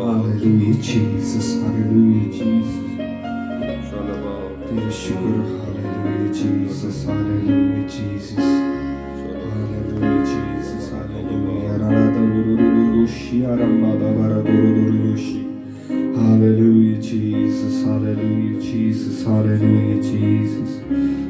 Hallelujah, Jesus. Hallelujah, Jesus. Teere şükür. Hallelujah, Jesus. Hallelujah, Jesus. Hallelujah, Jesus. Hallelujah. Raradarurururushi, aramadabaradurururuşi. Hallelujah, Jesus. Hallelujah, Jesus. Hallelujah, Jesus.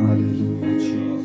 Hallelujah, Jesus.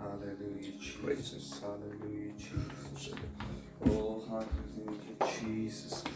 Hallelujah, Jesus. Hallelujah, Jesus. Oh, hallelujah, Jesus.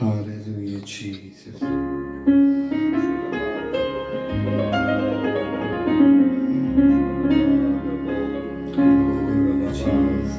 Hallelujah, Jesus. Hallelujah, Jesus.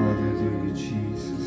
Hallelujah, Jesus.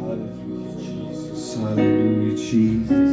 Hallelujah Jesus,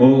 Oh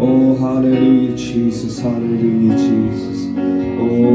Oh Hallelujah Jesus, Hallelujah Jesus, Oh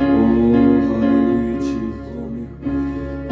Oh Hallelujah Jesus,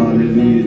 Hallelujah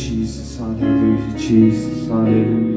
Jesus, Hallelujah Jesus, Hallelujah।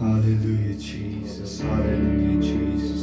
Hallelujah Jesus, Hallelujah Jesus।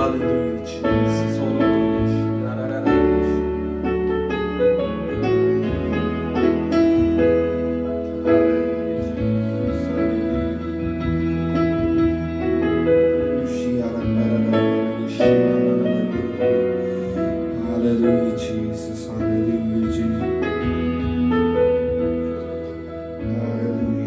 Hallelujah Jesus Hallelujah Jesus Hallelujah Jesus Hallelujah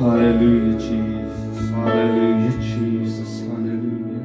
Hallelujah Jesus Hallelujah Jesus Hallelujah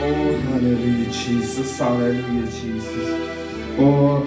Oh, hallelujah, Jesus, hallelujah, Jesus.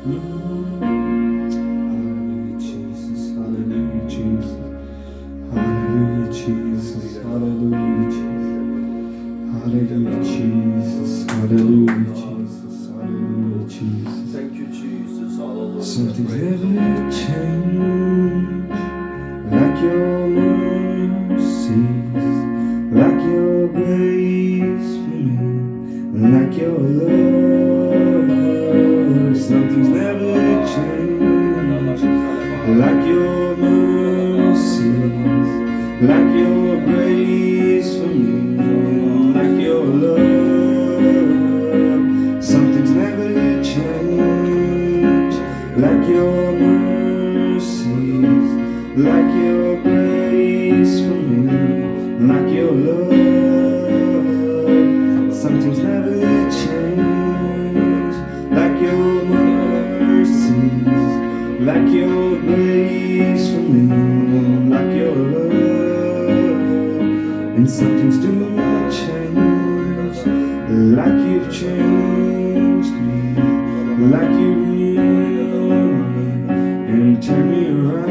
Hallelujah, Jesus. Hallelujah, Jesus. Hallelujah, Jesus. Hallelujah, Jesus. Hallelujah, Jesus. Hallelujah, Jesus. Thank you, Jesus. Hallelujah. Something's Praise never changed, like your mercies, like your grace for me, like your love. Something's never changed, like your mercies, like your grace for me, like your love. Something's never changed, like your mercies, like your grace for me, like your love. Something's never changed, like your mercies, like your grace for me, like your love. And something's doing change, like you've changed me, like you renewed me and turned me around.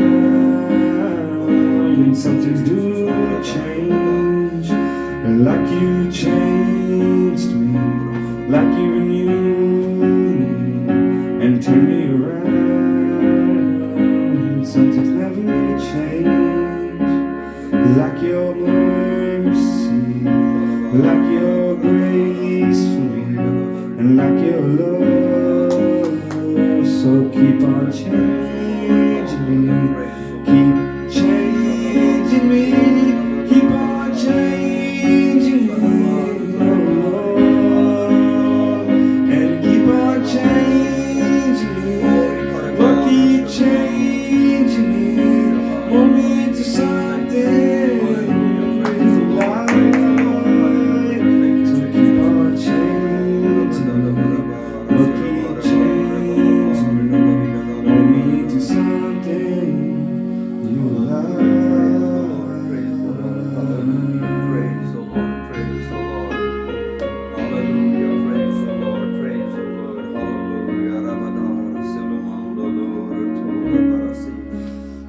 And something's doing change, like you changed me, like you renewed me and turned me around. Something's never changed, like your mercy, like your grace for me, and like your love. So keep on changing me, keep changing me, keep on changing me, oh Lord, and keep on changing me, Lord, keep changing me, mold me into something alive. So keep on changing me, Lord, keep changing me, mold me into something you Praise the Lord. Praise the Lord. Hallelujah. Praise the Lord. Praise the Lord. Hallelujah. Ramadar, Silamando, Lord, Tora, Barasi.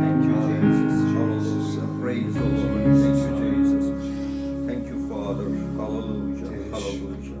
Thank you, Jesus. Hallelujah. Praise the Lord. Thank you, Jesus. Thank you, Father. Hallelujah. Hallelujah.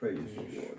Praise the Lord.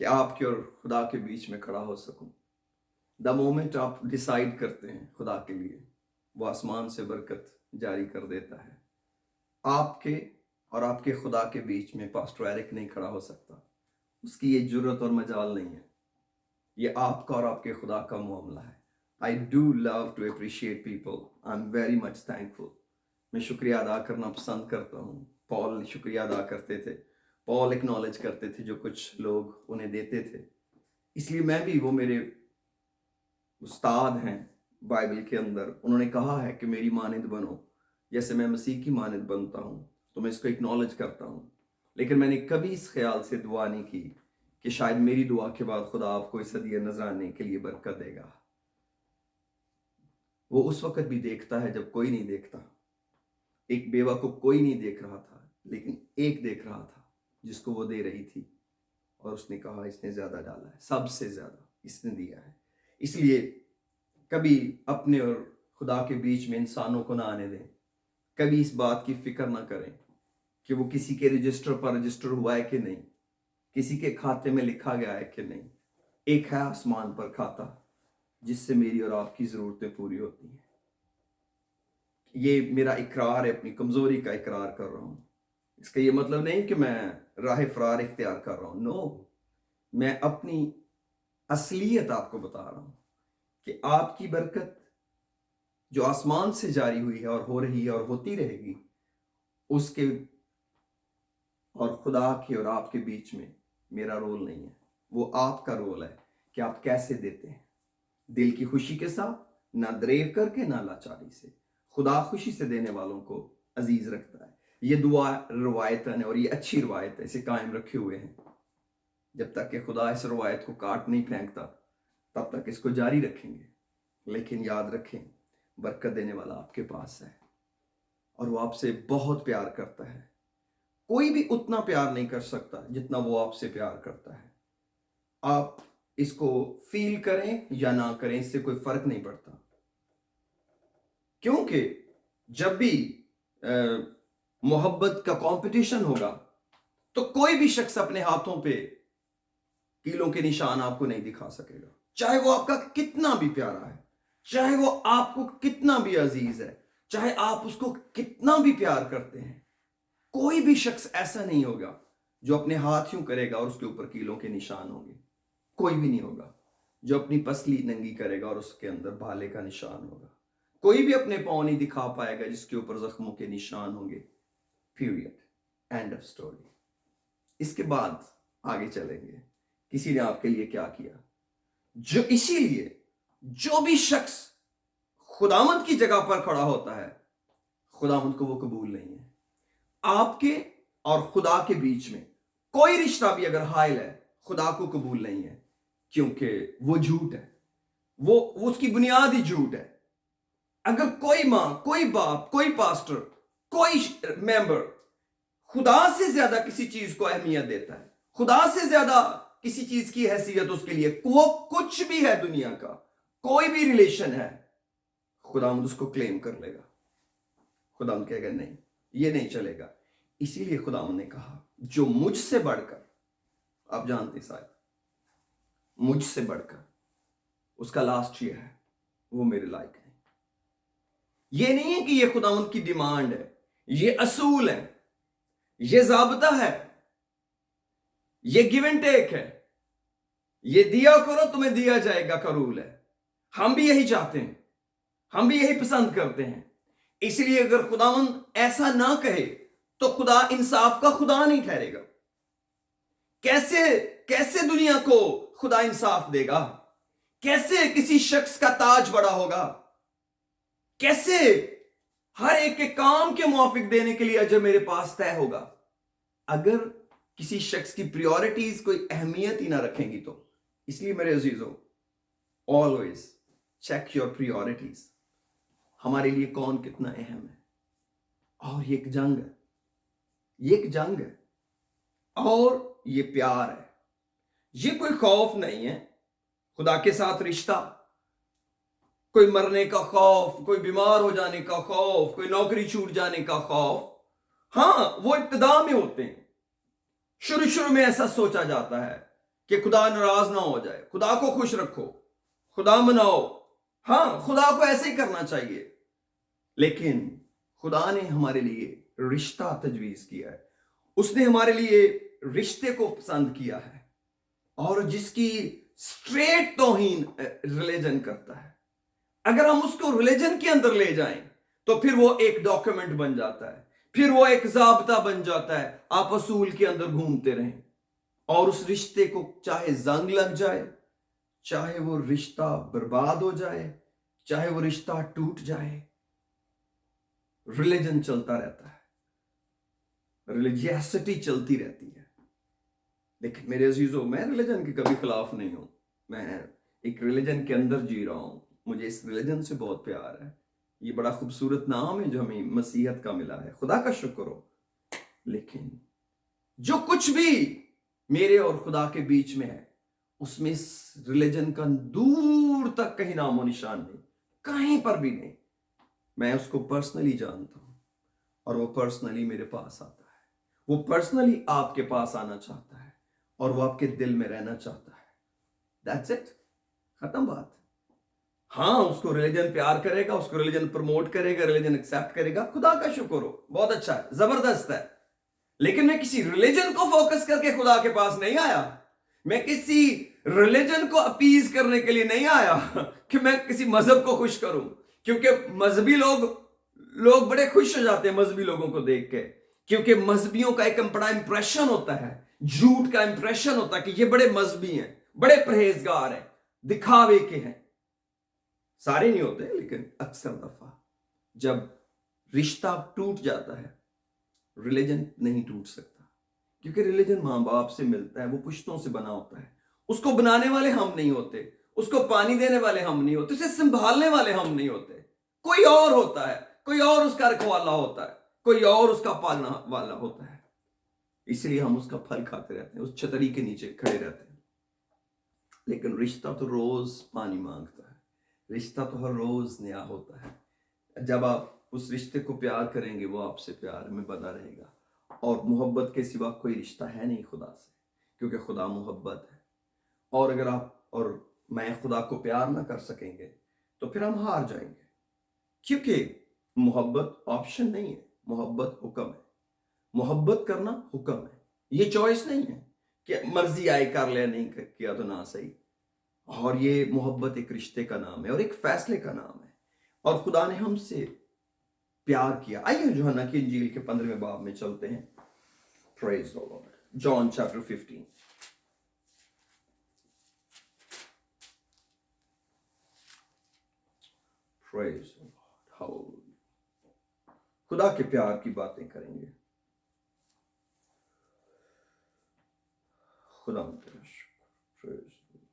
کہ آپ کے اور خدا کے بیچ میں کھڑا ہو سکوں. The moment آپ ڈیسائیڈ کرتے ہیں خدا کے لیے، وہ آسمان سے برکت جاری کر دیتا ہے. آپ کے اور آپ کے خدا کے بیچ میں پاسٹر ایرک نہیں کھڑا ہو سکتا، اس کی یہ جرت اور مجال نہیں ہے. یہ آپ کا اور آپ کے خدا کا معاملہ ہے. I do love to appreciate people. I'm very much thankful. میں شکریہ ادا کرنا پسند کرتا ہوں. پال شکریہ ادا کرتے تھے، پال اکنالج کرتے تھے جو کچھ لوگ انہیں دیتے تھے. اس لیے میں بھی، وہ میرے استاد ہیں بائبل کے اندر، انہوں نے کہا ہے کہ میری مانند بنو جیسے میں مسیح کی مانند بنتا ہوں، تو میں اس کو اکنالج کرتا ہوں. لیکن میں نے کبھی اس خیال سے دعا نہیں کی کہ شاید میری دعا کے بعد خدا آپ کو اس ہدیہ نذرانے کے لیے برکت دے گا. وہ اس وقت بھی دیکھتا ہے جب کوئی نہیں دیکھتا. ایک بیوہ کو کوئی نہیں دیکھ رہا تھا، لیکن ایک دیکھ رہا تھا جس کو وہ دے رہی تھی، اور اس نے کہا اس نے زیادہ ڈالا ہے، سب سے زیادہ اس نے دیا ہے. اس لیے کبھی اپنے اور خدا کے بیچ میں انسانوں کو نہ آنے دیں. کبھی اس بات کی فکر نہ کریں کہ وہ کسی کے رجسٹر پر رجسٹر ہوا ہے کہ نہیں، کسی کے کھاتے میں لکھا گیا ہے کہ نہیں. ایک ہے آسمان پر کھاتا جس سے میری اور آپ کی ضرورتیں پوری ہوتی ہیں. یہ میرا اقرار ہے، اپنی کمزوری کا اقرار کر رہا ہوں. اس کا یہ مطلب نہیں کہ میں راہ فرار اختیار کر رہا ہوں. نو، میں اپنی اصلیت آپ کو بتا رہا ہوں کہ آپ کی برکت جو آسمان سے جاری ہوئی ہے اور ہو رہی ہے اور ہوتی رہے گی، اس کے اور خدا کے اور آپ کے بیچ میں میرا رول نہیں ہے. وہ آپ کا رول ہے کہ آپ کیسے دیتے ہیں، دل کی خوشی کے ساتھ، نہ دریغ کر کے، نہ لاچاری سے. خدا خوشی سے دینے والوں کو عزیز رکھتا ہے. یہ دعا روایتاً، اور یہ اچھی روایت ہے، اسے قائم رکھے ہوئے ہیں. جب تک کہ خدا اس روایت کو کاٹ نہیں پھینکتا تب تک اس کو جاری رکھیں گے. لیکن یاد رکھیں، برکت دینے والا آپ کے پاس ہے، اور وہ آپ سے بہت پیار کرتا ہے. کوئی بھی اتنا پیار نہیں کر سکتا جتنا وہ آپ سے پیار کرتا ہے. آپ اس کو فیل کریں یا نہ کریں، اس سے کوئی فرق نہیں پڑتا. کیونکہ جب بھی محبت کا کمپٹیشن ہوگا تو کوئی بھی شخص اپنے ہاتھوں پہ کیلوں کے نشان آپ کو نہیں دکھا سکے گا. چاہے وہ آپ کا کتنا بھی پیارا ہے، چاہے وہ آپ کو کتنا بھی عزیز ہے، چاہے آپ اس کو کتنا بھی پیار کرتے ہیں، کوئی بھی شخص ایسا نہیں ہوگا جو اپنے ہاتھ یوں کرے گا اور اس کے اوپر کیلوں کے نشان ہوں گے. کوئی بھی نہیں ہوگا جو اپنی پسلی ننگی کرے گا اور اس کے اندر بھالے کا نشان ہوگا. کوئی بھی اپنے پاؤں نہیں دکھا پائے گا جس کے اوپر زخموں کے نشان ہوں گے. Period, end of story. اس کے بعد آگے چلیں گے. کسی نے آپ کے لیے کیا کیا؟ اسی لیے جو بھی شخص خداوند کی جگہ پر کھڑا ہوتا ہے، خداوند کو وہ قبول نہیں ہے. آپ کے اور خدا کے بیچ میں کوئی رشتہ بھی اگر حائل ہے، خدا کو قبول نہیں ہے، کیونکہ وہ جھوٹ ہے. وہ اس کی بنیاد ہی جھوٹ ہے. اگر کوئی ماں، کوئی باپ، کوئی پاسٹر، کوئی ممبر خدا سے زیادہ کسی چیز کو اہمیت دیتا ہے، خدا سے زیادہ کسی چیز کی حیثیت اس کے لیے، وہ کچھ بھی ہے دنیا کا، کوئی بھی ریلیشن ہے، خداوند اس کو کلیم کر لے گا. خداوند کہے گا نہیں، یہ نہیں چلے گا. اسی لیے خداوند نے کہا جو مجھ سے بڑھ کر، آپ جانتے شاید، مجھ سے بڑھ کر، اس کا لاسٹ یہ ہے، وہ میرے لائق نہیں. یہ نہیں ہے کہ یہ خداوند کی ڈیمانڈ ہے، یہ اصول ہے، یہ ضابطہ ہے، یہ گیو اینڈ ٹیک ہے. یہ دیا کرو تمہیں دیا جائے گا کا رول ہے. ہم بھی یہی چاہتے ہیں، ہم بھی یہی پسند کرتے ہیں. اس لیے اگر خداوند ایسا نہ کہے تو خدا انصاف کا خدا نہیں ٹھہرے گا. کیسے دنیا کو خدا انصاف دے گا؟ کیسے کسی شخص کا تاج بڑا ہوگا؟ کیسے ہر ایک کے کام کے موافق دینے کے لیے اجر میرے پاس طے ہوگا؟ اگر کسی شخص کی پریورٹیز کوئی اہمیت ہی نہ رکھیں گی تو. اس لیے میرے عزیزوں، always check your priorities. ہمارے لیے کون کتنا اہم ہے. اور یہ ایک جنگ ہے، یہ ایک جنگ ہے، اور یہ پیار ہے. یہ کوئی خوف نہیں ہے. خدا کے ساتھ رشتہ، کوئی مرنے کا خوف، کوئی بیمار ہو جانے کا خوف، کوئی نوکری چھوٹ جانے کا خوف، ہاں وہ ابتدا میں ہوتے ہیں. شروع میں ایسا سوچا جاتا ہے کہ خدا ناراض نہ ہو جائے. خدا کو خوش رکھو, خدا مناؤ. ہاں, خدا کو ایسے ہی کرنا چاہیے, لیکن خدا نے ہمارے لیے رشتہ تجویز کیا ہے. اس نے ہمارے لیے رشتے کو پسند کیا ہے, اور جس کی اسٹریٹ توہین ریلیجن کرتا ہے, اگر ہم اس کو ریلیجن کے اندر لے جائیں تو پھر وہ ایک ڈاکیومنٹ بن جاتا ہے, پھر وہ ایک ضابطہ بن جاتا ہے. آپ اصول کے اندر گھومتے رہیں, اور اس رشتے کو چاہے زنگ لگ جائے, چاہے وہ رشتہ برباد ہو جائے, چاہے وہ رشتہ ٹوٹ جائے, ریلیجن چلتا رہتا ہے, ریلیجیسٹی چلتی رہتی ہے. لیکن میرے عزیزو, میں ریلیجن کے کبھی خلاف نہیں ہوں. میں ایک ریلیجن کے اندر جی رہا ہوں. مجھے اس ریلیجن سے بہت پیار ہے. یہ بڑا خوبصورت نام ہے جو ہمیں مسیحیت کا ملا ہے, خدا کا شکر ہو. لیکن جو کچھ بھی میرے اور خدا کے بیچ میں ہے, اس میں اس ریلیجن کا دور تک کہیں نام و نشان نہیں, کہیں پر بھی نہیں. میں اس کو پرسنلی جانتا ہوں, اور وہ پرسنلی میرے پاس آتا ہے. وہ پرسنلی آپ کے پاس آنا چاہتا ہے, اور وہ آپ کے دل میں رہنا چاہتا ہے. That's it. ختم بات. ہاں, اس کو ریلیجن پیار کرے گا, اس کو ریلیجن پروموٹ کرے گا, ریلیجن ایکسیپٹ کرے گا, خدا کا شکر ہو, بہت اچھا ہے, زبردست ہے. لیکن میں کسی ریلیجن کو فوکس کر کے خدا کے پاس نہیں آیا. میں کسی ریلیجن کو اپیز کرنے کے لیے نہیں آیا کہ میں کسی مذہب کو خوش کروں, کیونکہ مذہبی لوگ بڑے خوش ہو جاتے ہیں مذہبی لوگوں کو دیکھ کے, کیونکہ مذہبیوں کا ایک بڑا امپریشن ہوتا ہے, جھوٹ کا امپریشن ہوتا ہے کہ یہ بڑے مذہبی ہیں, بڑے پرہیزگار ہیں, دکھاوے کے ہیں. سارے نہیں ہوتے, لیکن اکثر دفعہ جب رشتہ ٹوٹ جاتا ہے, ریلیجن نہیں ٹوٹ سکتا, کیونکہ ریلیجن ماں باپ سے ملتا ہے, وہ پشتوں سے بنا ہوتا ہے. اس کو بنانے والے ہم نہیں ہوتے, اس کو پانی دینے والے ہم نہیں ہوتے, اسے سنبھالنے والے ہم نہیں ہوتے. کوئی اور ہوتا ہے, کوئی اور اس کا رکھوالا ہوتا ہے, کوئی اور اس کا پالنا والا ہوتا ہے. اس لیے ہم اس کا پھل کھاتے رہتے ہیں, اس چھتری کے نیچے کھڑے رہتے ہیں. لیکن رشتہ تو روز پانی مانگتا ہے, رشتہ تو ہر روز نیا ہوتا ہے. جب آپ اس رشتے کو پیار کریں گے, وہ آپ سے پیار میں بنا رہے گا. اور محبت کے سوا کوئی رشتہ ہے نہیں خدا سے, کیونکہ خدا محبت ہے. اور اگر آپ اور میں خدا کو پیار نہ کر سکیں گے تو پھر ہم ہار جائیں گے, کیونکہ محبت آپشن نہیں ہے, محبت حکم ہے. محبت کرنا حکم ہے, یہ چوائس نہیں ہے کہ مرضی آئے کر لیا, نہیں کیا تو نہ صحیح. اور یہ محبت ایک رشتے کا نام ہے اور ایک فیصلے کا نام ہے, اور خدا نے ہم سے پیار کیا. آئیے یوحنا کی انجیل کے 15ویں باب میں چلتے ہیں. Praise the Lord. John chapter 15. Praise the Lord. Hallelujah. خدا کے پیار کی باتیں کریں گے. خدا تیرا شکر. Praise the Lord.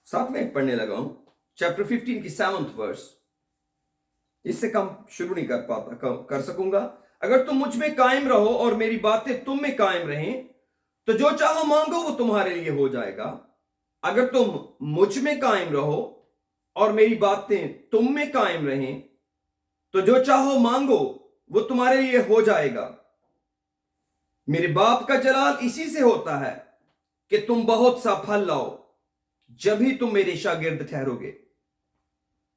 ساتھ میں ایک پڑھنے لگا ہوں, چیپٹر 15 کی 7th ورس. اس سے کم شروع نہیں کر سکوں گا. اگر تم مجھ میں قائم رہو اور میری باتیں تم میں قائم رہیں تو جو چاہو مانگو وہ تمہارے لیے ہو جائے گا. اگر تم مجھ میں قائم رہو اور میری باتیں تم میں قائم رہیں تو جو چاہو مانگو وہ تمہارے لیے ہو جائے گا. میرے باپ کا جلال اسی سے ہوتا ہے کہ تم بہت سا پھل لاؤ, جب ہی تم میرے شاگرد ٹھہرو گے.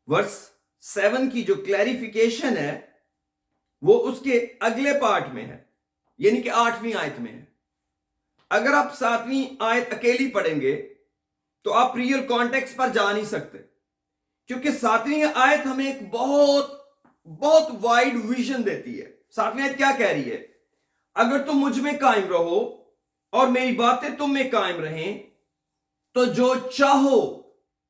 ورس 7 کی جو کلیریفیکیشن ہے وہ اس کے اگلے پارٹ میں ہے, یعنی کہ 8ویں آیت میں ہے. اگر آپ 7ویں آیت اکیلی پڑھیں گے تو آپ ریئل کانٹیکسٹ پر جا نہیں سکتے, کیونکہ 7ویں آیت ہمیں ایک بہت وائڈ ویژن دیتی ہے. 7ویں آیت کیا کہہ رہی ہے؟ اگر تم مجھ میں قائم رہو اور میری باتیں تم میں قائم رہیں تو جو چاہو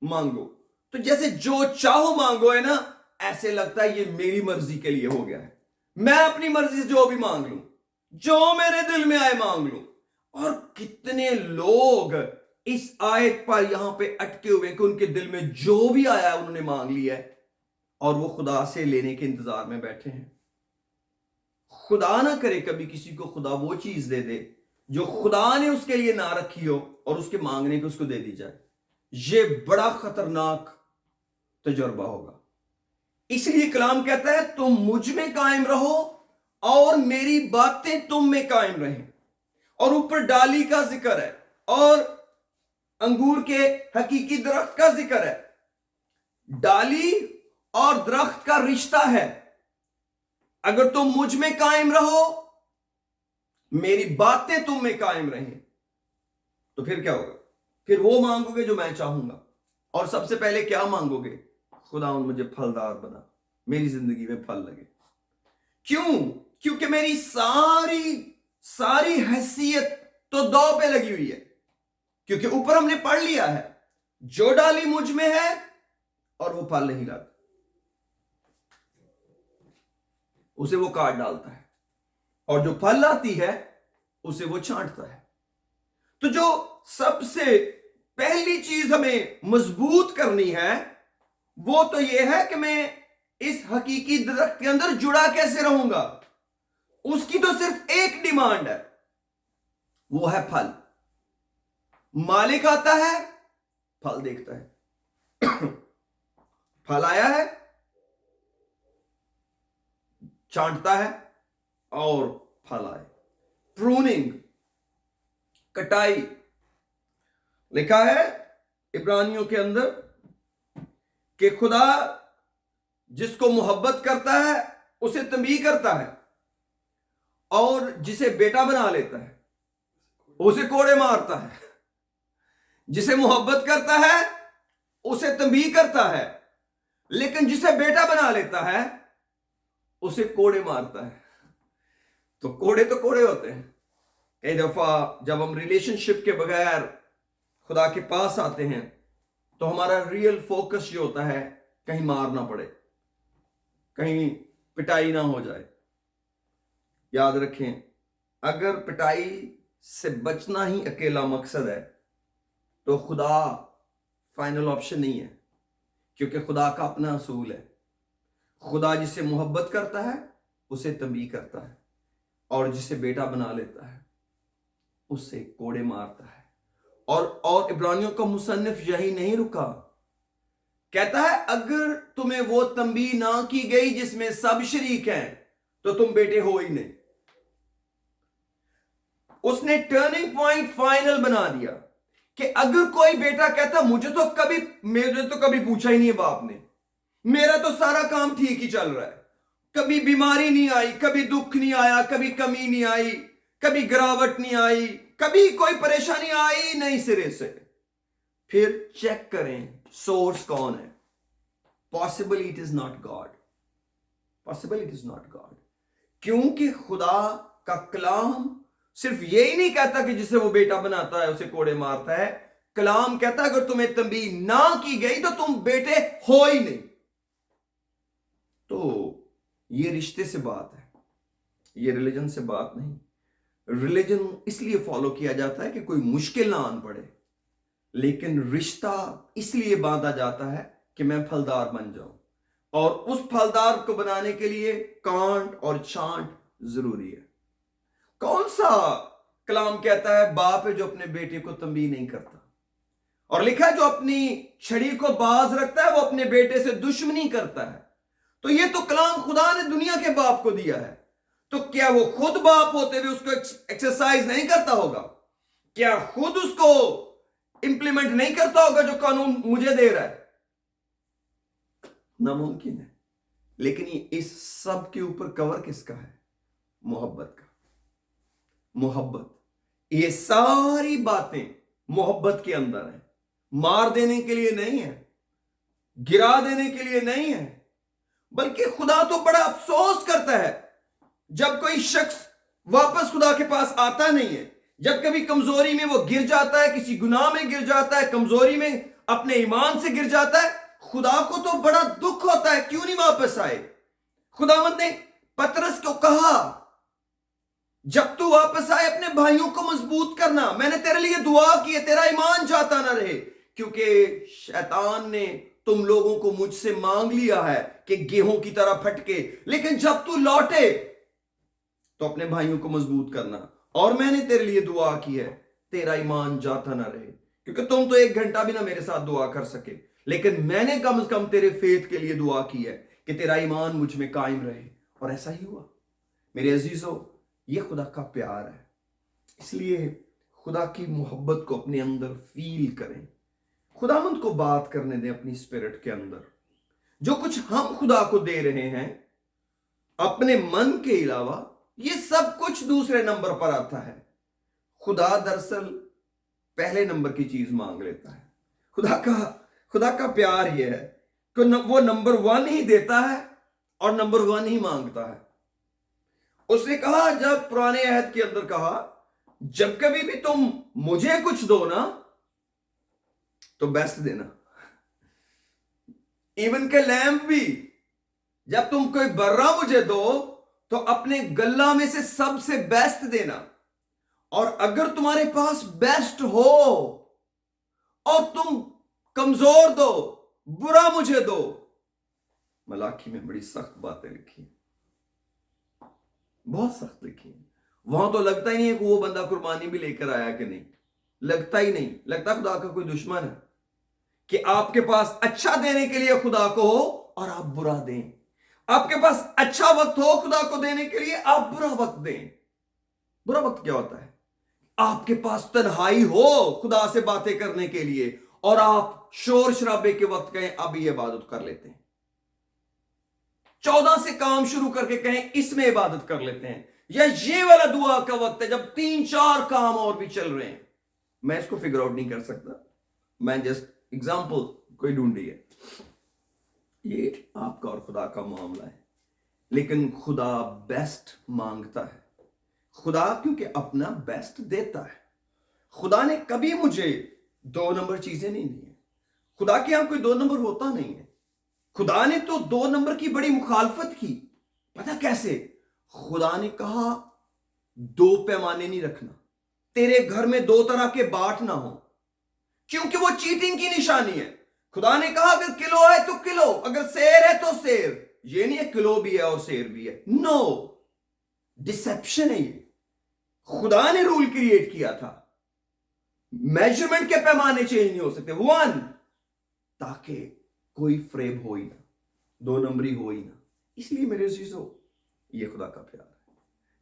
مانگو. تو جیسے جو چاہو مانگو ہے نا, ایسے لگتا ہے یہ میری مرضی کے لیے ہو گیا ہے, میں اپنی مرضی سے جو بھی مانگ لوں, جو میرے دل میں آئے مانگ لوں. اور کتنے لوگ اس آیت پر یہاں پہ اٹکے ہوئے کہ ان کے دل میں جو بھی آیا ہے انہوں نے مانگ لیا ہے, اور وہ خدا سے لینے کے انتظار میں بیٹھے ہیں. خدا نہ کرے کبھی کسی کو خدا وہ چیز دے دے جو خدا نے اس کے لیے نہ رکھی ہو اور اس کے مانگنے کو اس کو دے دی جائے. یہ بڑا خطرناک تجربہ ہوگا. اس لیے کلام کہتا ہے تم مجھ میں قائم رہو اور میری باتیں تم میں قائم رہیں. اور اوپر ڈالی کا ذکر ہے اور انگور کے حقیقی درخت کا ذکر ہے. ڈالی اور درخت کا رشتہ ہے. اگر تم مجھ میں قائم رہو، میری باتیں تم میں قائم رہیں، تو پھر کیا ہوگا؟ پھر وہ مانگو گے جو میں چاہوں گا. اور سب سے پہلے کیا مانگو گے؟ خدا مجھے پھلدار بنا، میری زندگی میں پھل لگے. کیوں؟ کیونکہ میری ساری حیثیت تو دو پہ لگی ہوئی ہے. کیونکہ اوپر ہم نے پڑھ لیا ہے جو ڈالی مجھ میں ہے اور وہ پھل نہیں لاتا، اسے وہ کاٹ ڈالتا ہے، اور جو پھل لاتی ہے اسے وہ چھانٹتا ہے. تو جو سب سے پہلی چیز ہمیں مضبوط کرنی ہے وہ تو یہ ہے کہ میں اس حقیقی درخت کے اندر جڑا کیسے رہوں گا. اس کی تو صرف ایک ڈیمانڈ ہے، وہ ہے پھل. مالک آتا ہے، پھل دیکھتا ہے، پھل آیا ہے، چانٹتا ہے اور پھل آئے. پروننگ، کٹائی. لکھا ہے عبرانیوں کے اندر کہ خدا جس کو محبت کرتا ہے اسے تنبیہ کرتا ہے، اور جسے بیٹا بنا لیتا ہے اسے کوڑے مارتا ہے. جسے محبت کرتا ہے اسے تنبیہ کرتا ہے، لیکن جسے بیٹا بنا لیتا ہے اسے کوڑے مارتا ہے. تو کوڑے ہوتے ہیں. کئی دفعہ جب ہم ریلیشن شپ کے بغیر خدا کے پاس آتے ہیں تو ہمارا ریئل فوکس یہ ہوتا ہے کہیں مار نہ پڑے، کہیں پٹائی نہ ہو جائے. یاد رکھیں، اگر پٹائی سے بچنا ہی اکیلا مقصد ہے تو خدا فائنل آپشن نہیں ہے. کیونکہ خدا کا اپنا اصول ہے. خدا جسے محبت کرتا ہے اسے تنبیہ کرتا ہے، اور جسے بیٹا بنا لیتا ہے اسے کوڑے مارتا ہے. اور عبرانیوں کا مصنف یہی نہیں رکا، کہتا ہے اگر تمہیں وہ تنبیہ نہ کی گئی جس میں سب شریک ہیں تو تم بیٹے ہو ہی نہیں. اس نے ٹرننگ پوائنٹ فائنل بنا دیا کہ اگر کوئی بیٹا کہتا مجھے تو کبھی پوچھا ہی نہیں ہے باپ نے، میرا تو سارا کام ٹھیک ہی چل رہا ہے، کبھی بیماری نہیں آئی، کبھی دکھ نہیں آیا، کبھی کمی نہیں آئی، کبھی گراوٹ نہیں آئی، کبھی کوئی پریشانی آئی نہیں سرے سے. پھر چیک کریں سورس کون ہے. Possibly it is not God. Possibly it is not God. کیونکہ خدا کا کلام صرف یہی نہیں کہتا کہ جسے وہ بیٹا بناتا ہے اسے کوڑے مارتا ہے. کلام کہتا ہے اگر تمہیں تنبیہ نہ کی گئی تو تم بیٹے ہو ہی نہیں. تو یہ رشتے سے بات ہے، یہ ریلیجن سے بات نہیں. ریلیجن اس لیے فالو کیا جاتا ہے کہ کوئی مشکل نہ آن پڑے، لیکن رشتہ اس لیے باندھا جاتا ہے کہ میں پھلدار بن جاؤں. اور اس پھلدار کو بنانے کے لیے کانٹ اور چھانٹ ضروری ہے. کون سا کلام کہتا ہے باپ ہے جو اپنے بیٹے کو تنبیہ نہیں کرتا؟ اور لکھا ہے جو اپنی چھڑی کو باز رکھتا ہے وہ اپنے بیٹے سے دشمنی کرتا ہے. تو یہ تو کلام خدا نے دنیا کے باپ کو دیا ہے. تو کیا وہ خود باپ ہوتے ہوئے اس کو ایکسرسائز نہیں کرتا ہوگا؟ کیا خود اس کو امپلیمنٹ نہیں کرتا ہوگا جو قانون مجھے دے رہا ہے؟ ناممکن ہے. لیکن اس سب کے اوپر کور کس کا ہے؟ محبت کا. محبت. یہ ساری باتیں محبت کے اندر ہیں. مار دینے کے لیے نہیں ہے، گرا دینے کے لیے نہیں ہے. بلکہ خدا تو بڑا افسوس کرتا ہے جب کوئی شخص واپس خدا کے پاس آتا نہیں ہے. جب کبھی کمزوری میں وہ گر جاتا ہے، کسی گناہ میں گر جاتا ہے، کمزوری میں اپنے ایمان سے گر جاتا ہے، خدا کو تو بڑا دکھ ہوتا ہے کیوں نہیں واپس آئے. خداوند نے پترس کو کہا جب تو واپس آئے اپنے بھائیوں کو مضبوط کرنا. میں نے تیرے لیے دعا کی ہے تیرا ایمان جاتا نہ رہے، کیونکہ شیطان نے تم لوگوں کو مجھ سے مانگ لیا ہے کہ گیہوں کی طرح پھٹکے، لیکن جب تو لوٹے تو اپنے بھائیوں کو مضبوط کرنا. اور میں نے تیرے لیے دعا کی ہے تیرا ایمان جاتا نہ رہے، کیونکہ تم تو 1 گھنٹہ بھی نہ میرے ساتھ دعا کر سکے، لیکن میں نے کم از کم تیرے فیتھ کے لیے دعا کی ہے کہ تیرا ایمان مجھ میں قائم رہے. اور ایسا ہی ہوا. میرے عزیزو، یہ خدا کا پیار ہے. اس لیے خدا کی محبت کو اپنے اندر فیل کریں. خداوند کو بات کرنے دیں اپنی اسپرٹ کے اندر. جو کچھ ہم خدا کو دے رہے ہیں اپنے من کے علاوہ، یہ سب کچھ دوسرے نمبر پر آتا ہے. خدا دراصل پہلے نمبر کی چیز مانگ لیتا ہے. خدا کا پیار یہ ہے کہ وہ نمبر 1 ہی دیتا ہے اور نمبر 1 ہی مانگتا ہے. اس نے کہا، جب پرانے عہد کے اندر کہا، جب کبھی بھی تم مجھے کچھ دو نا تو بیسٹ دینا. ایون کہ لیمپ بھی، جب تم کوئی برا مجھے دو تو اپنے گلہ میں سے سب سے بیسٹ دینا. اور اگر تمہارے پاس بیسٹ ہو اور تم کمزور دو، برا مجھے دو. ملاکی میں بڑی سخت باتیں لکھی، بہت سخت لکھی. وہاں تو لگتا ہی نہیں ہے کہ وہ بندہ قربانی بھی لے کر آیا کہ نہیں. لگتا ہی نہیں. لگتا خدا کا کوئی دشمن ہے کہ آپ کے پاس اچھا دینے کے لیے خدا کو ہو اور آپ برا دیں. آپ کے پاس اچھا وقت ہو خدا کو دینے کے لیے، آپ برا وقت دیں. برا وقت کیا ہوتا ہے؟ آپ کے پاس تنہائی ہو خدا سے باتیں کرنے کے لیے اور آپ شور شرابے کے وقت کہیں اب یہ عبادت کر لیتے ہیں. 14 سے کام شروع کر کے کہیں اس میں عبادت کر لیتے ہیں. یا یہ والا دعا کا وقت ہے جب 3-4 کام اور بھی چل رہے ہیں. میں اس کو فگر آؤٹ نہیں کر سکتا، میں جسٹ ایگزامپل کوئی ڈھونڈی ہے. یہ آپ کا اور خدا کا معاملہ ہے. لیکن خدا بیسٹ مانگتا ہے. خدا کیونکہ اپنا بیسٹ دیتا ہے. خدا نے کبھی مجھے 2 نمبر چیزیں نہیں دی ہیں. خدا کے یہاں کوئی 2 نمبر ہوتا نہیں ہے. خدا نے تو 2 نمبر کی بڑی مخالفت کی. پتہ کیسے؟ خدا نے کہا 2 پیمانے نہیں رکھنا. تیرے گھر میں 2 طرح کے باٹ نہ ہو، کیونکہ وہ چیٹنگ کی نشانی ہے. خدا نے کہا اگر کلو ہے تو کلو، اگر سیر ہے تو سیر. یہ نہیں ہے کلو بھی ہے اور سیر بھی ہے. نو، ڈسیپشن ہے. یہ خدا نے رول کریٹ کیا تھا. میجرمنٹ کے پیمانے چینج نہیں ہو سکتے. 1 تاکہ کوئی فریب ہو ہی نہ، 2 نمبری ہو ہی نہ. اس لیے میرے عزیزو، یہ خدا کا پیار ہے،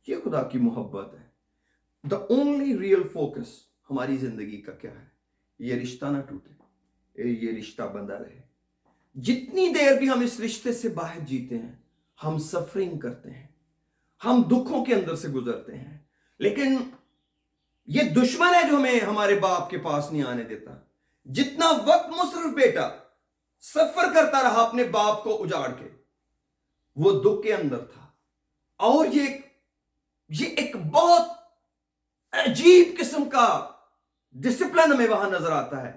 یہ خدا کی محبت ہے. دا اونلی ریئل فوکس ہماری زندگی کا کیا ہے؟ یہ رشتہ نہ ٹوٹے، یہ رشتہ بندہ رہے. جتنی دیر بھی ہم اس رشتے سے باہر جیتے ہیں، ہم سفرنگ کرتے ہیں، ہم دکھوں کے اندر سے گزرتے ہیں. لیکن یہ دشمن ہے جو ہمیں ہمارے باپ کے پاس نہیں آنے دیتا. جتنا وقت مصرف بیٹا سفر کرتا رہا اپنے باپ کو اجاڑ کے، وہ دکھ کے اندر تھا. اور یہ ایک بہت عجیب قسم کا ڈسپلن ہمیں وہاں نظر آتا ہے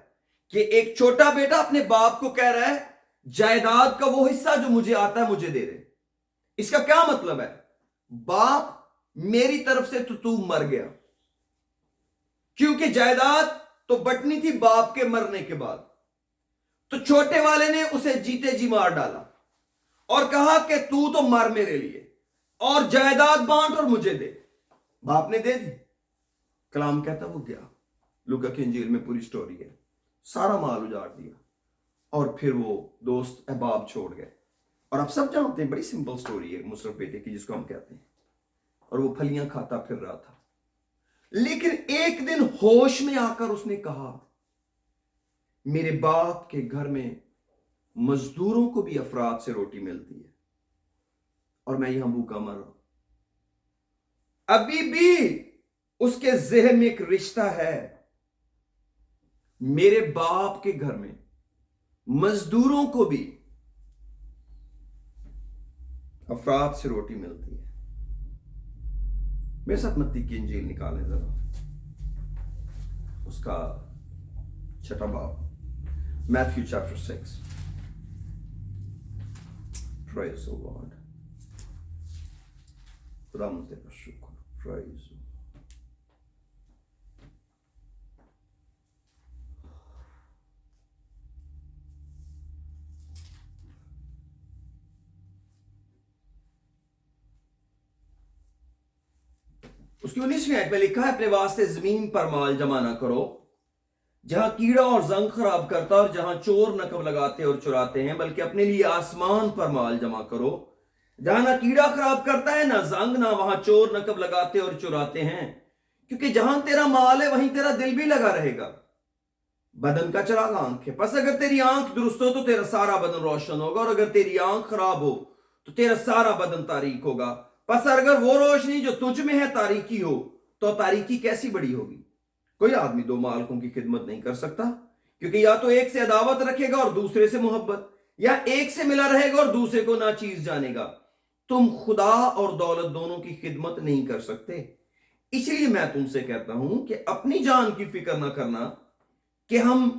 کہ ایک چھوٹا بیٹا اپنے باپ کو کہہ رہا ہے جائیداد کا وہ حصہ جو مجھے آتا ہے مجھے دے دے. اس کا کیا مطلب ہے؟ باپ میری طرف سے تو مر گیا، کیونکہ جائیداد تو بٹنی تھی باپ کے مرنے کے بعد. تو چھوٹے والے نے اسے جیتے جی مار ڈالا اور کہا کہ تو مر میرے لیے اور جائیداد بانٹ اور مجھے دے. باپ نے دے دی. کلام کہتا وہ گیا. لوکا کی انجیل میں پوری سٹوری ہے. سارا مال اجاڑ دیا اور پھر وہ دوست احباب چھوڑ گئے. اور آپ سب جانتے ہیں بڑی سمپل سٹوری ہے مصرف بیٹے کی جس کو ہم کہتے ہیں. اور وہ پھلیاں کھاتا پھر رہا تھا. لیکن ایک دن ہوش میں آ کر اس نے کہا میرے باپ کے گھر میں مزدوروں کو بھی افراد سے روٹی ملتی ہے اور میں یہاں بھوکا مر رہا ہوں. ابھی بھی اس کے ذہن میں ایک رشتہ ہے. میرے باپ کے گھر میں مزدوروں کو بھی افراد سے روٹی ملتی ہے. میرے ساتھ متی کی انجیل نکالیں ذرا، اس کا 6واں باب، میتھیو چیپٹر 6. پرائز دی لارڈ. خدا مجھے کا شکر. پرائز. اس کی 19ویں آیت میں لکھا ہے اپنے واسطے زمین پر مال جمع نہ کرو جہاں کیڑا اور زنگ خراب کرتا اور جہاں چور نقب لگاتے اور چراتے ہیں، بلکہ اپنے لیے آسمان پر مال جمع کرو، جہاں نہ کیڑا خراب کرتا ہے نہ زنگ، نہ وہاں چور نقب لگاتے اور چراتے ہیں، کیونکہ جہاں تیرا مال ہے وہیں تیرا دل بھی لگا رہے گا۔ بدن کا چراغ آنکھ ہے، پس اگر تیری آنکھ درست ہو تو تیرا سارا بدن روشن ہوگا، اور اگر تیری آنکھ خراب ہو تو تیرا سارا بدن تاریک ہوگا۔ پس اگر وہ روشنی جو تجھ میں ہے تاریکی ہو تو تاریکی کیسی بڑی ہوگی؟ کوئی آدمی دو مالکوں کی خدمت نہیں کر سکتا، کیونکہ یا تو ایک سے عداوت رکھے گا اور دوسرے سے محبت، یا ایک سے ملا رہے گا اور دوسرے کو ناچیز جانے گا۔ تم خدا اور دولت دونوں کی خدمت نہیں کر سکتے۔ اس لیے میں تم سے کہتا ہوں کہ اپنی جان کی فکر نہ کرنا کہ ہم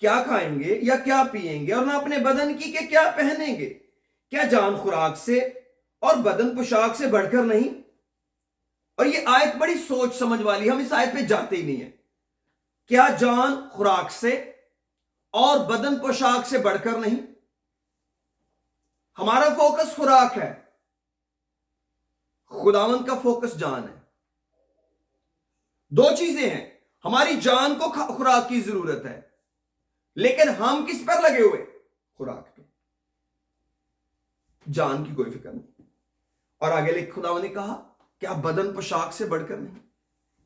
کیا کھائیں گے یا کیا پیئیں گے، اور نہ اپنے بدن کی کہ کیا پہنیں گے۔ کیا جان خوراک سے اور بدن پوشاک سے بڑھ کر نہیں؟ اور یہ آیت بڑی سوچ سمجھ والی، ہم اس آیت پہ جاتے ہی نہیں ہیں۔ کیا جان خوراک سے اور بدن پوشاک سے بڑھ کر نہیں؟ ہمارا فوکس خوراک ہے، خداوند کا فوکس جان ہے۔ دو چیزیں ہیں، ہماری جان کو خوراک کی ضرورت ہے، لیکن ہم کس پر لگے ہوئے؟ خوراک پہ۔ جان کی کوئی فکر نہیں۔ اور آگے لکھ خداوند نے کہا کیا بدن پوشاک سے بڑھ کر نہیں؟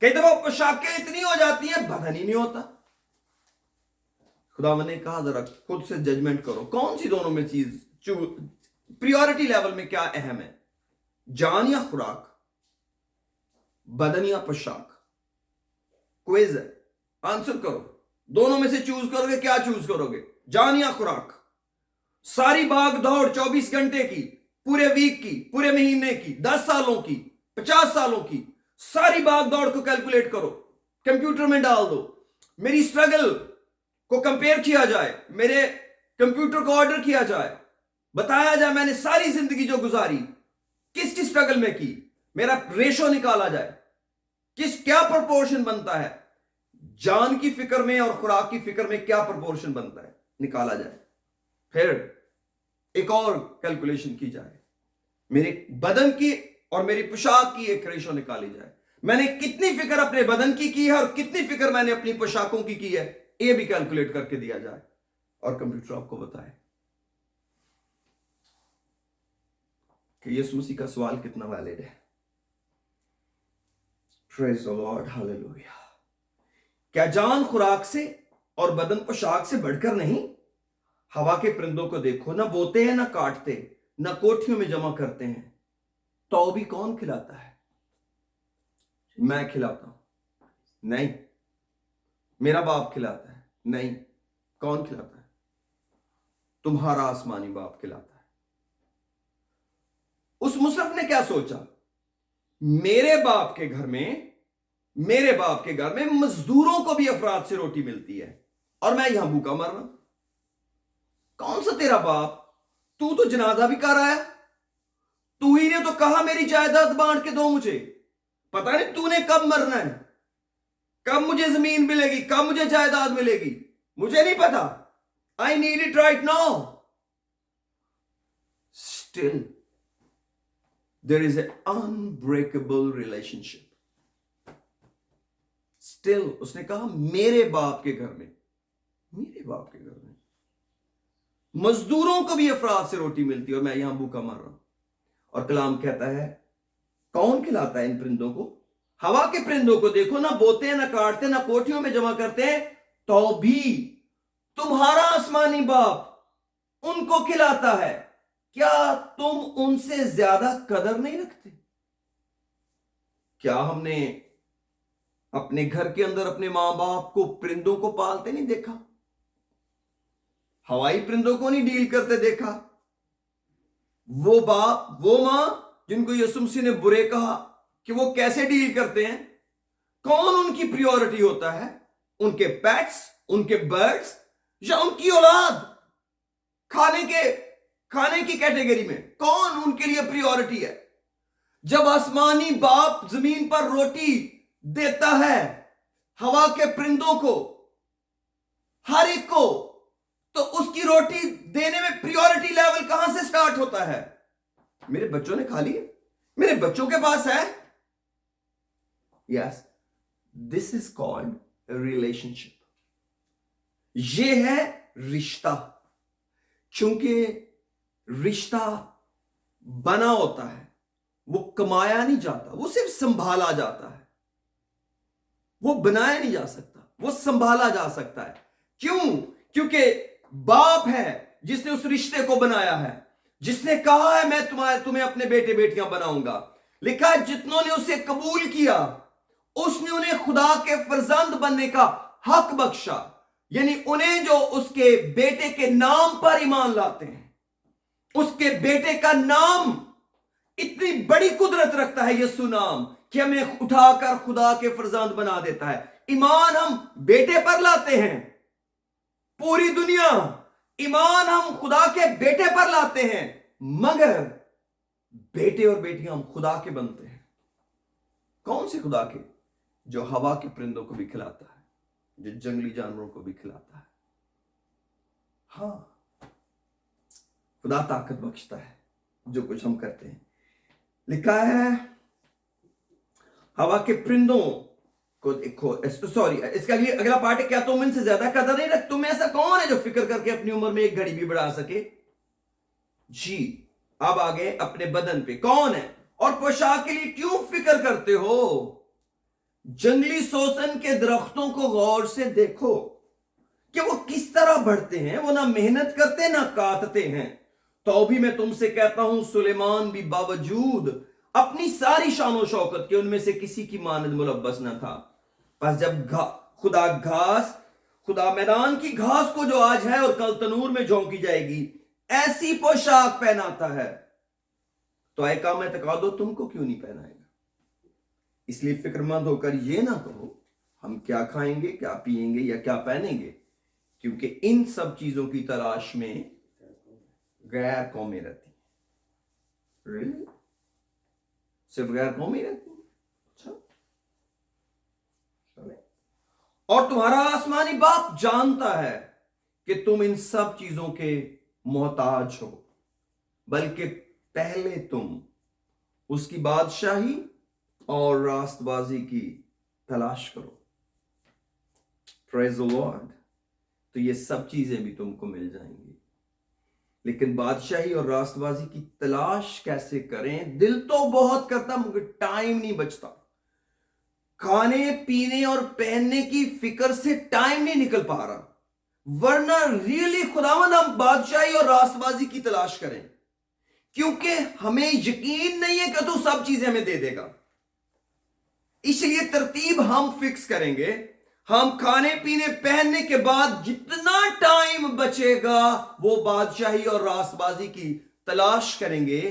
کئی دفعہ پوشاکیں اتنی ہو جاتی ہیں بدن ہی نہیں ہوتا۔ خداوند نے کہا ذرا خود سے ججمنٹ کرو، کون سی دونوں میں چیز پریورٹی لیول میں کیا اہم ہے؟ جان یا خوراک؟ بدن یا پوشاک؟ کوئز ہے، آنسر کرو، دونوں میں سے چوز کرو گے، کیا چوز کرو گے؟ جان یا خوراک؟ ساری بھاگ دوڑ 24 گھنٹے کی، پورے ویک کی، پورے مہینے کی، 10 سالوں کی، 50 سالوں کی، ساری بھاگ دوڑ کو کیلکولیٹ کرو، کمپیوٹر میں ڈال دو، میری سٹرگل کو کمپیئر کیا جائے، میرے کمپیوٹر کو آرڈر کیا جائے، بتایا جائے میں نے ساری زندگی جو گزاری کس کی سٹرگل میں کی، میرا ریشو نکالا جائے، کیا پرپورشن بنتا ہے، جان کی فکر میں اور خوراک کی فکر میں کیا پرپورشن بنتا ہے، نکالا جائے۔ پھر ایک اور کیلکولیشن کی جائے، میرے بدن کی اور میری پوشاک کی ایک ریشو نکالی جائے، میں نے کتنی فکر اپنے بدن کی ہے اور کتنی فکر میں نے اپنی پوشاکوں کی ہے، یہ بھی کیلکولیٹ کر کے دیا جائے، اور کمپیوٹر آپ کو بتائے کہ یسوع مسیح کا سوال کتنا ویلڈ ہے۔ پریز دی لارڈ، ہاللیلویا۔ کیا جان خوراک سے اور بدن پوشاک سے بڑھ کر نہیں؟ ہوا کے پرندوں کو دیکھو، نہ بوتے ہیں، نہ کاٹتے، نہ کوٹھیوں میں جمع کرتے ہیں، تو بھی کون کھلاتا ہے؟ میں کھلاتا ہوں؟ نہیں۔ میرا باپ کھلاتا ہے؟ نہیں۔ کون کھلاتا ہے؟ تمہارا آسمانی باپ کھلاتا ہے۔ اس مصرف نے کیا سوچا؟ میرے باپ کے گھر میں مزدوروں کو بھی افراد سے روٹی ملتی ہے، اور میں یہاں بھوکا مر رہا ہوں۔ کون سا تیرا باپ؟ تو جنازہ بھی کر آیا، تو ہی نے تو کہا میری جائیداد بانٹ کے دو مجھے، پتہ نہیں تو نے کب مرنا ہے، کب مجھے زمین ملے گی، کب مجھے جائیداد ملے گی، مجھے نہیں پتا۔ I need it right now. Still, there is an unbreakable relationship. Still, اس نے کہا میرے باپ کے گھر میں مزدوروں کو بھی افراد سے روٹی ملتی ہے، اور میں یہاں بھوکا مر رہا ہوں۔ اور کلام کہتا ہے کون کھلاتا ہے ان پرندوں کو؟ ہوا کے پرندوں کو دیکھو، نہ بوتے ہیں، نہ کاٹتے، نہ کوٹھیوں میں جمع کرتے ہیں، تو بھی تمہارا آسمانی باپ ان کو کھلاتا ہے۔ کیا تم ان سے زیادہ قدر نہیں رکھتے؟ کیا ہم نے اپنے گھر کے اندر اپنے ماں باپ کو پرندوں کو پالتے نہیں دیکھا؟ ہوائی پرندوں کو نہیں ڈیل کرتے دیکھا؟ وہ باپ، وہ ماں جن کو یسوع مسیح نے برے کہا کہ وہ کیسے ڈیل کرتے ہیں؟ کون ان کی پریورٹی ہوتا ہے؟ ان کے پیٹس، ان کے برڈز، یا ان کی اولاد؟ کھانے کی کیٹیگری میں کون ان کے لیے پریورٹی ہے؟ جب آسمانی باپ زمین پر روٹی دیتا ہے ہوا کے پرندوں کو، ہر ایک کو، تو اس کی روٹی دینے میں پریورٹی لیول کہاں سے سٹارٹ ہوتا ہے؟ میرے بچوں نے کھا لی، میرے بچوں کے پاس ہے۔ یس، دس از کالڈ ریلیشن شپ۔ یہ ہے رشتہ. چونکہ رشتہ بنا ہوتا ہے، وہ کمایا نہیں جاتا، وہ صرف سنبھالا جاتا ہے. وہ بنایا نہیں جا سکتا، وہ سنبھالا جا سکتا ہے. کیوں؟ کیونکہ باپ ہے جس نے اس رشتے کو بنایا ہے، جس نے کہا ہے میں تمہیں اپنے بیٹے بیٹیاں بناؤں گا. لکھا ہے جتنوں نے اسے قبول کیا اس نے انہیں خدا کے فرزند بننے کا حق بخشا. یعنی انہیں جو اس کے بیٹے کے نام پر ایمان لاتے ہیں. اس کے بیٹے کا نام اتنی بڑی قدرت رکھتا ہے، یسوع نام، کہ ہمیں اٹھا کر خدا کے فرزند بنا دیتا ہے. ایمان ہم بیٹے پر لاتے ہیں. پوری دنیا ایمان ہم خدا کے بیٹے پر لاتے ہیں، مگر بیٹے اور بیٹیاں ہم خدا کے بنتے ہیں. کون سے خدا کے؟ جو ہوا کے پرندوں کو بھی کھلاتا ہے، جو جنگلی جانوروں کو بھی کھلاتا ہے. ہاں، خدا طاقت بخشتا ہے جو کچھ ہم کرتے ہیں. لکھا ہے ہوا کے پرندوں کو دیکھو. سوری، اس کا اگلا پارٹ ہے، کیا تم ان سے زیادہ قدر نہیں رکھتے؟ تم ایسا کون ہے جو فکر کر کے اپنی عمر میں ایک گھڑی بھی بڑھا سکے؟ جی، اب آگے اپنے بدن پہ کون ہے اور پوشاک کے لیے کیوں فکر کرتے ہو؟ جنگلی سوسن کے درختوں کو غور سے دیکھو کہ وہ کس طرح بڑھتے ہیں. وہ نہ محنت کرتے نہ کاٹتے ہیں. تو بھی میں تم سے کہتا ہوں سلیمان بھی باوجود اپنی ساری شان و شوکت کے ان میں سے کسی کی مانند ملبس نہ تھا. پس جب خدا میدان کی گھاس کو جو آج ہے اور کل تنور میں جھونکی جائے گی ایسی پوشاک پہناتا ہے، تو اے کام اعتقاد ہو تم کو کیوں نہیں پہنائے گا؟ اس لیے فکر مند ہو کر یہ نہ کہو ہم کیا کھائیں گے، کیا پیئیں گے یا کیا پہنیں گے، کیونکہ ان سب چیزوں کی تلاش میں غیر قومیں رہتی ہیں. Really؟ صرف غیر قومی رہتی ہیں؟ اچھا. اور تمہارا آسمانی باپ جانتا ہے کہ تم ان سب چیزوں کے محتاج ہو، بلکہ پہلے تم اس کی بادشاہی اور راست بازی کی تلاش کرو. Praise the Lord. تو یہ سب چیزیں بھی تم کو مل جائیں گی. لیکن بادشاہی اور راست بازی کی تلاش کیسے کریں؟ دل تو بہت کرتا مگر ٹائم نہیں بچتا. کھانے پینے اور پہننے کی فکر سے ٹائم نہیں نکل پا رہا. ورنہ ریئلی خداوند ہم بادشاہی اور راست بازی کی تلاش کریں، کیونکہ ہمیں یقین نہیں ہے کہ تو سب چیزیں ہمیں دے دے گا. اس لیے ترتیب ہم فکس کریں گے. ہم کھانے پینے پہننے کے بعد جتنا ٹائم بچے گا وہ بادشاہی اور راست بازی کی تلاش کریں گے،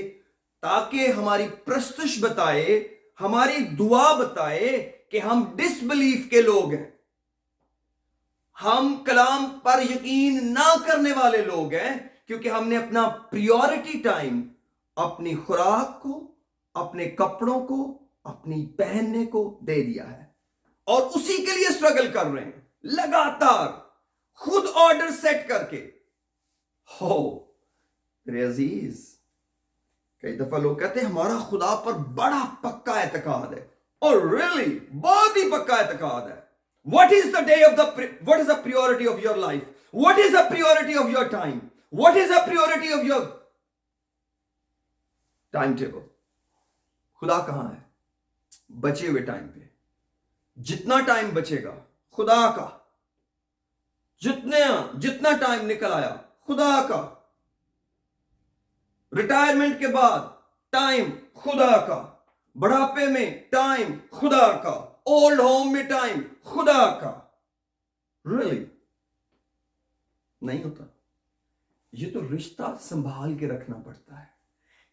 تاکہ ہماری پرستش بتائے، ہماری دعا بتائے کہ ہم ڈس بلیف کے لوگ ہیں، ہم کلام پر یقین نہ کرنے والے لوگ ہیں، کیونکہ ہم نے اپنا پریورٹی ٹائم اپنی خوراک کو، اپنے کپڑوں کو، اپنی پہننے کو دے دیا ہے، اور اسی کے لیے سٹرگل کر رہے ہیں لگاتار، خود آرڈر سیٹ کر کے. ہو میرے عزیز، کئی دفعہ لوگ کہتے ہیں ہمارا خدا پر بڑا پکا اعتقاد ہے، اور ریئلی بہت ہی پکا اعتقاد ہے. What is the priority of your life? What is the priority of your time? What is the priority of your time table? خدا کہاں ہے؟ بچے ہوئے ٹائم پہ. جتنا ٹائم بچے گا خدا کا، جتنا ٹائم نکل آیا خدا کا، ریٹائرمنٹ کے بعد ٹائم خدا کا، بڑھاپے میں ٹائم خدا کا، اولڈ ہوم میں ٹائم خدا کا. ریئلی نہیں ہوتا. یہ تو رشتہ سنبھال کے رکھنا پڑتا ہے،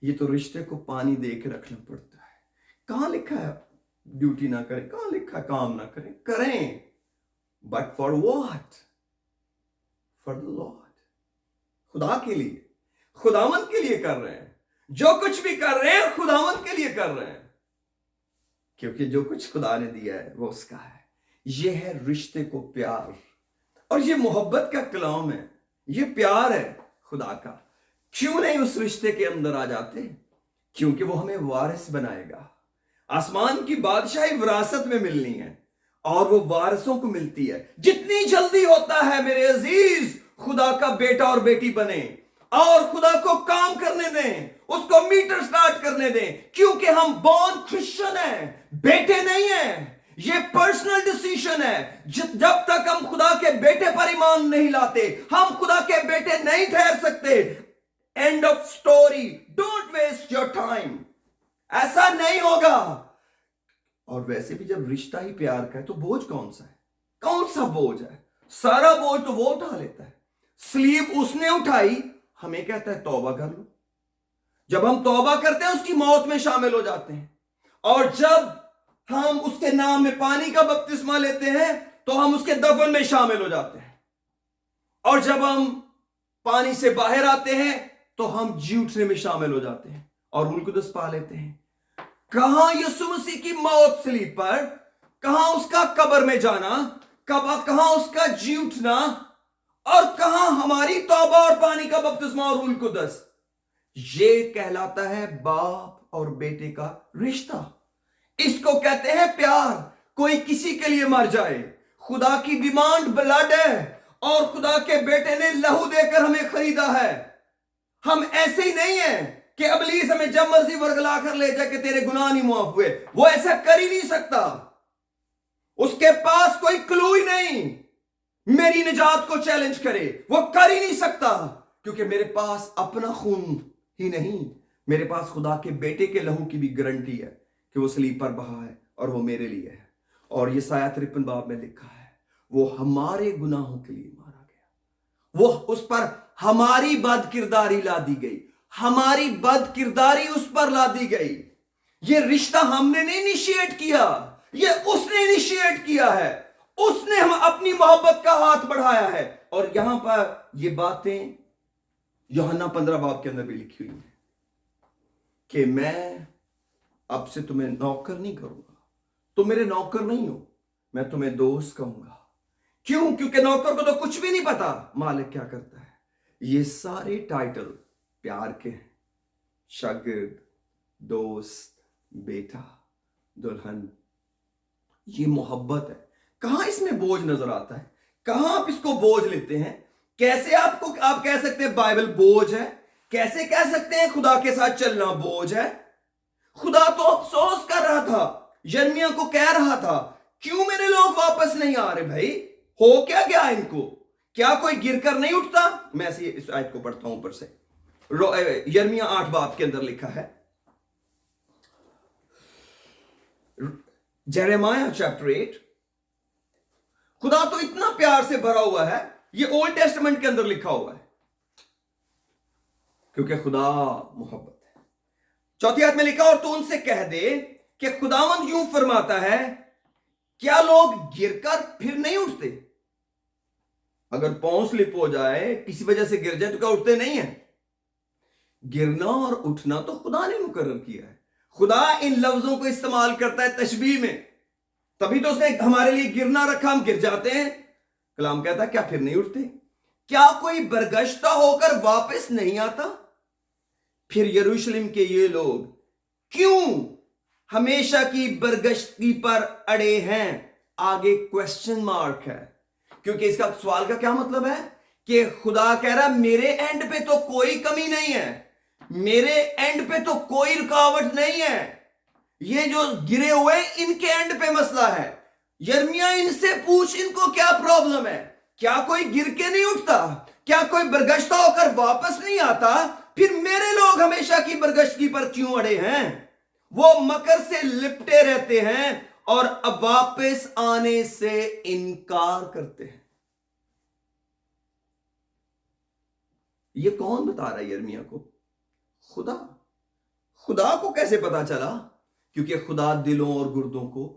یہ تو رشتے کو پانی دے کے رکھنا پڑتا ہے. کہاں لکھا ہے ڈیوٹی نہ کریں؟ کہاں لکھا ہے کام نہ کریں؟ کریں، but for what? For the lord. خدا کے لیے، خداوند کے لیے کر رہے ہیں. جو کچھ بھی کر رہے ہیں خداوند کے لیے کر رہے ہیں، کیونکہ جو کچھ خدا نے دیا ہے وہ اس کا ہے. یہ ہے رشتے کو پیار، اور یہ محبت کا کلام ہے، یہ پیار ہے خدا کا. کیوں نہیں اس رشتے کے اندر آ جاتے؟ کیونکہ وہ ہمیں وارث بنائے گا. آسمان کی بادشاہی وراثت میں ملنی ہے، اور وہ وارثوں کو ملتی ہے. جتنی جلدی ہوتا ہے میرے عزیز خدا کا بیٹا اور بیٹی بنے اور خدا کو کام کرنے دیں, اس کو میٹر سٹارٹ کرنے دیں, کیونکہ ہم بورن کرسچن ہیں, بیٹے نہیں ہیں. یہ پرسنل ڈیسیژن ہے. جب تک ہم خدا کے بیٹے پر ایمان نہیں لاتے ہم خدا کے بیٹے نہیں ٹھہر سکتے. End of story. Don't waste your time. ایسا نہیں ہوگا. اور ویسے بھی جب رشتہ ہی پیار کا ہے تو بوجھ کون سا ہے؟ کون سا بوجھ ہے؟ سارا بوجھ تو وہ اٹھا لیتا ہے. سلیب اس نے اٹھائی, ہمیں کہتا ہے توبہ کر لو. جب ہم توبہ کرتے ہیں اس کی موت میں شامل ہو جاتے ہیں, اور جب ہم اس کے نام میں پانی کا بپتسمہ لیتے ہیں تو ہم اس کے دفن میں شامل ہو جاتے ہیں, اور جب ہم پانی سے باہر آتے ہیں تو ہم جی اٹھنے میں شامل ہو جاتے ہیں اور روح القدس پا لیتے ہیں. کہاں یسوع مسیح کی موت سلیب پر, کہاں اس کا قبر میں جانا, کہاں اس کا جی اٹھنا, اور کہاں ہماری توبہ اور پانی کا بپتسمہ اور روح القدس. یہ کہلاتا ہے باپ اور بیٹے کا رشتہ. اس کو کہتے ہیں پیار. کوئی کسی کے لیے مر جائے, خدا کی ڈیمانڈ بلڈ ہے, اور خدا کے بیٹے نے لہو دے کر ہمیں خریدا ہے. ہم ایسے ہی نہیں ہیں کہ ابلیس ہمیں جب مرضی ورگلا کر لے جائے کہ تیرے گناہ نہیں معاف ہوئے. وہ ایسا کر ہی نہیں سکتا. اس کے پاس کوئی کلو ہی نہیں میری نجات کو چیلنج کرے. وہ کر ہی نہیں سکتا, کیونکہ میرے پاس اپنا خون ہی نہیں, میرے پاس خدا کے بیٹے کے لہو کی بھی گارنٹی ہے کہ وہ صلیب پر بہا ہے اور وہ میرے لیے ہے. اور یسایہ 53 باب میں لکھا ہے وہ ہمارے گناہوں کے لیے مارا گیا, وہ اس پر ہماری بد کرداری لا دی گئی, ہماری بد کرداری اس پر لا دی گئی. یہ رشتہ ہم نے نہیں انیشیٹ کیا, یہ اس نے انیشیٹ کیا ہے. اس نے ہم اپنی محبت کا ہاتھ بڑھایا ہے. اور یہاں پر یہ باتیں یوحنا 15 باب کے اندر بھی لکھی ہوئی ہیں کہ میں اب سے تمہیں نوکر نہیں کروں گا, تم میرے نوکر نہیں ہو, میں تمہیں دوست کہوں گا. کیوں؟ کیونکہ نوکر کو تو کچھ بھی نہیں پتا مالک کیا کرتا ہے. یہ سارے ٹائٹل پیار کے ہیں. شاگرد, دوست, بیٹا, دلہن, یہ محبت ہے. کہاں اس میں بوجھ نظر آتا ہے؟ کہاں آپ اس کو بوجھ لیتے ہیں؟ کیسے آپ کہہ سکتے ہیں بائبل بوجھ ہے؟ کیسے کہہ سکتے ہیں خدا کے ساتھ چلنا بوجھ ہے؟ خدا تو افسوس کر رہا تھا, یرمیہ کو کہہ رہا تھا کیوں میرے لوگ واپس نہیں آ رہے بھائی, ہو کیا گیا ان کو, کیا کوئی گر کر نہیں اٹھتا؟ میں اس آیت کو پڑھتا ہوں اوپر سے. یرمیہ 8 باب کے اندر لکھا ہے, جیریمیہ چیپٹر 8. خدا تو اتنا پیار سے بھرا ہوا ہے, یہ اولڈ ٹیسٹمنٹ کے اندر لکھا ہوا ہے, کیونکہ خدا محبت ہے. چوتھی آیت میں لکھا اور تو ان سے کہہ دے کہ خداوند یوں فرماتا ہے کیا لوگ گر کر پھر نہیں اٹھتے؟ اگر پاؤں سلپ ہو جائے, کسی وجہ سے گر جائے تو کیا اٹھتے نہیں ہیں؟ گرنا اور اٹھنا تو خدا نے مقرر کیا ہے. خدا ان لفظوں کو استعمال کرتا ہے تشبیہ میں, تبھی تو اس نے ہمارے لیے گرنا رکھا, ہم گر جاتے ہیں. کلام کہتا ہے کیا پھر نہیں اٹھتے؟ کیا کوئی برگشتہ ہو کر واپس نہیں آتا؟ پھر یروشلم کے یہ لوگ کیوں ہمیشہ کی برگشتی پر اڑے ہیں؟ آگے کوسچن مارک ہے, کیونکہ اس کا سوال کا کیا مطلب ہے کہ خدا کہہ رہا میرے اینڈ پہ تو کوئی کمی نہیں ہے, میرے اینڈ پہ تو کوئی رکاوٹ نہیں ہے, یہ جو گرے ہوئے ان کے اینڈ پہ مسئلہ ہے. یرمیہ ان سے پوچھ ان کو کیا پرابلم ہے؟ کیا کوئی گر کے نہیں اٹھتا؟ کیا کوئی برگشتہ ہو کر واپس نہیں آتا؟ پھر میرے لوگ ہمیشہ کی برگشتی پر کیوں اڑے ہیں؟ وہ مکر سے لپٹے رہتے ہیں اور اب واپس آنے سے انکار کرتے ہیں. یہ کون بتا رہا ہے یرمیہ کو؟ خدا. خدا کو کیسے پتا چلا؟ کیونکہ خدا دلوں اور گردوں کو